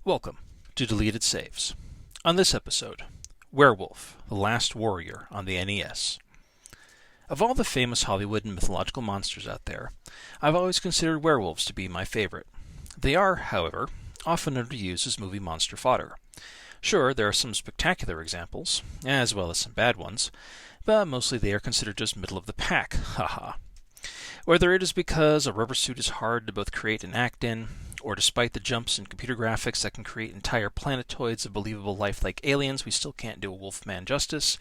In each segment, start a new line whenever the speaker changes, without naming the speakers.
Welcome to Deleted Saves. On this episode, Werewolf, the Last Warrior on the NES. Of all the famous Hollywood and mythological monsters out there, I've always considered werewolves to be my favorite. They are, however, often underused as movie monster fodder. Sure, there are some spectacular examples, as well as some bad ones, but mostly they are considered just middle of the pack, haha. Whether it is because a rubber suit is hard to both create and act in, or despite the jumps in computer graphics that can create entire planetoids of believable life like aliens, we still can't do a wolfman justice,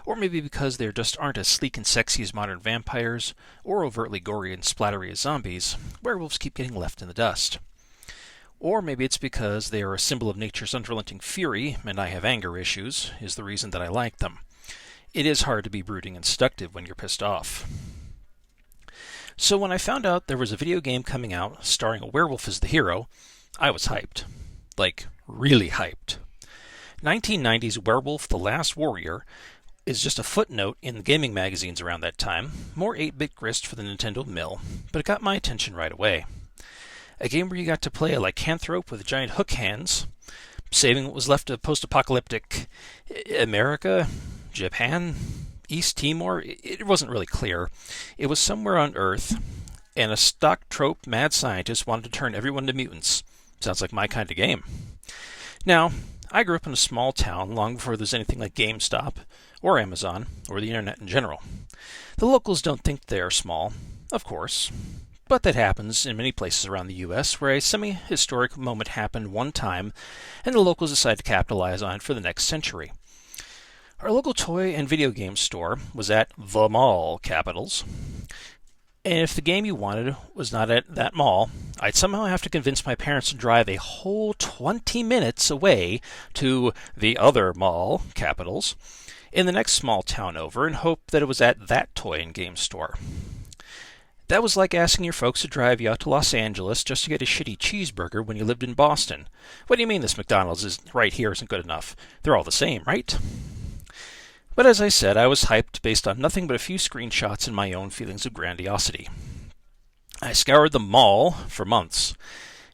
or maybe because they just aren't as sleek and sexy as modern vampires, or overtly gory and splattery as zombies, werewolves keep getting left in the dust. Or maybe it's because they are a symbol of nature's unrelenting fury, and I have anger issues, is the reason that I like them. It is hard to be brooding and seductive when you're pissed off. So when I found out there was a video game coming out starring a werewolf as the hero, I was hyped. Like, really hyped. 1990's Werewolf, the Last Warrior is just a footnote in the gaming magazines around that time, more 8-bit grist for the Nintendo mill, but it got my attention right away. A game where you got to play a lycanthrope with giant hook hands, saving what was left of post-apocalyptic America, Japan, East Timor. It wasn't really clear. It was somewhere on Earth, and a stock trope mad scientist wanted to turn everyone to mutants. Sounds like my kind of game. Now, I grew up in a small town long before there was anything like GameStop, or Amazon, or the internet in general. The locals don't think they are small, of course, but that happens in many places around the U.S. where a semi-historic moment happened one time, and the locals decide to capitalize on it for the next century. Our local toy and video game store was at the mall, capitals. And if the game you wanted was not at that mall, I'd somehow have to convince my parents to drive a whole 20 minutes away to the other mall, capitals, in the next small town over and hope that it was at that toy and game store. That was like asking your folks to drive you out to Los Angeles just to get a shitty cheeseburger when you lived in Boston. What do you mean this McDonald's is right here isn't good enough? They're all the same, right? But as I said, I was hyped based on nothing but a few screenshots and my own feelings of grandiosity. I scoured the mall for months.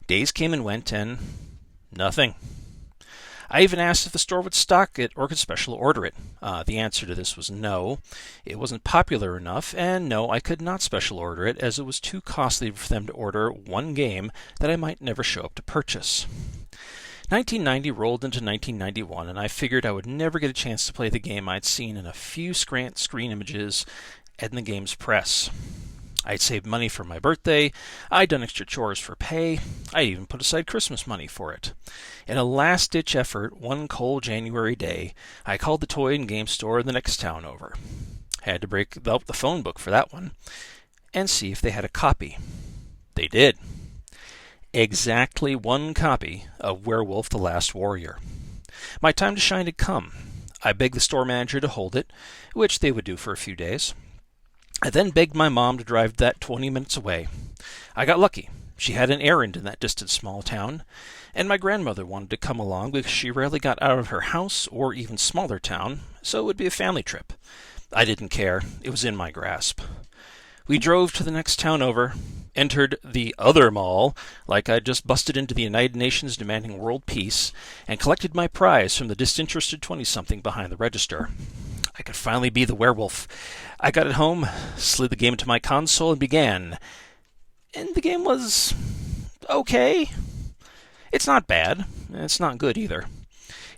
Days came and went, and nothing. I even asked if the store would stock it or could special order it. The answer to this was no. It wasn't popular enough, and no, I could not special order it as it was too costly for them to order one game that I might never show up to purchase. 1990 rolled into 1991, and I figured I would never get a chance to play the game I'd seen in a few screen images and the game's press. I'd saved money for my birthday, I'd done extra chores for pay, I'd even put aside Christmas money for it. In a last-ditch effort, one cold January day, I called the toy and game store in the next town over. Had to break out the phone book for that one, and see if they had a copy. They did. Exactly one copy of Werewolf, the Last Warrior. My time to shine had come. I begged the store manager to hold it, which they would do for a few days. I then begged my mom to drive that 20 minutes away. I got lucky. She had an errand in that distant small town, and my grandmother wanted to come along because she rarely got out of her house or even smaller town, so it would be a family trip. I didn't care. It was in my grasp. We drove to the next town over, entered the other mall like I'd just busted into the United Nations demanding world peace, and collected my prize from the disinterested 20-something behind the register. I could finally be the werewolf. I got it home, slid the game into my console, and began. And the game was okay. It's not bad. It's not good either.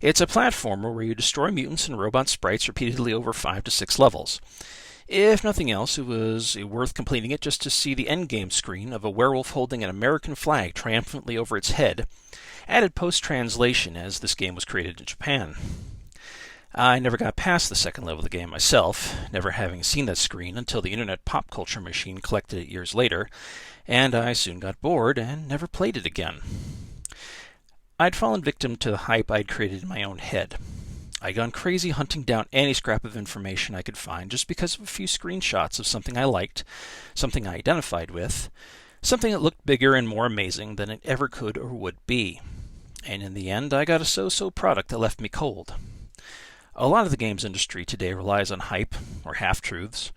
It's a platformer where you destroy mutants and robot sprites repeatedly over 5 to 6 levels. If nothing else, it was worth completing it just to see the endgame screen of a werewolf holding an American flag triumphantly over its head, added post-translation as this game was created in Japan. I never got past the second level of the game myself, never having seen that screen until the internet pop culture machine collected it years later, and I soon got bored and never played it again. I'd fallen victim to the hype I'd created in my own head. I'd gone crazy hunting down any scrap of information I could find just because of a few screenshots of something I liked, something I identified with, something that looked bigger and more amazing than it ever could or would be. And in the end, I got a so-so product that left me cold. A lot of the games industry today relies on hype, or half-truths,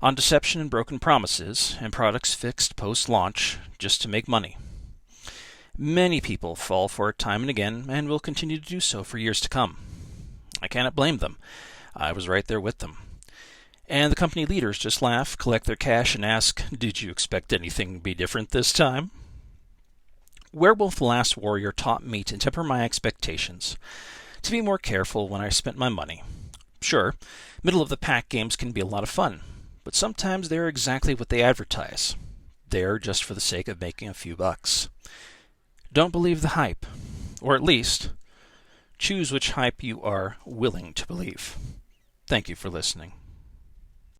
on deception and broken promises, and products fixed post-launch just to make money. Many people fall for it time and again, and will continue to do so for years to come. I cannot blame them. I was right there with them. And the company leaders just laugh, collect their cash, and ask, "Did you expect anything to be different this time?" Werewolf: The Last Warrior taught me to temper my expectations, to be more careful when I spent my money. Sure, middle-of-the-pack games can be a lot of fun, but sometimes they're exactly what they advertise. They're just for the sake of making a few bucks. Don't believe the hype, or at least, choose which hype you are willing to believe. Thank you for listening.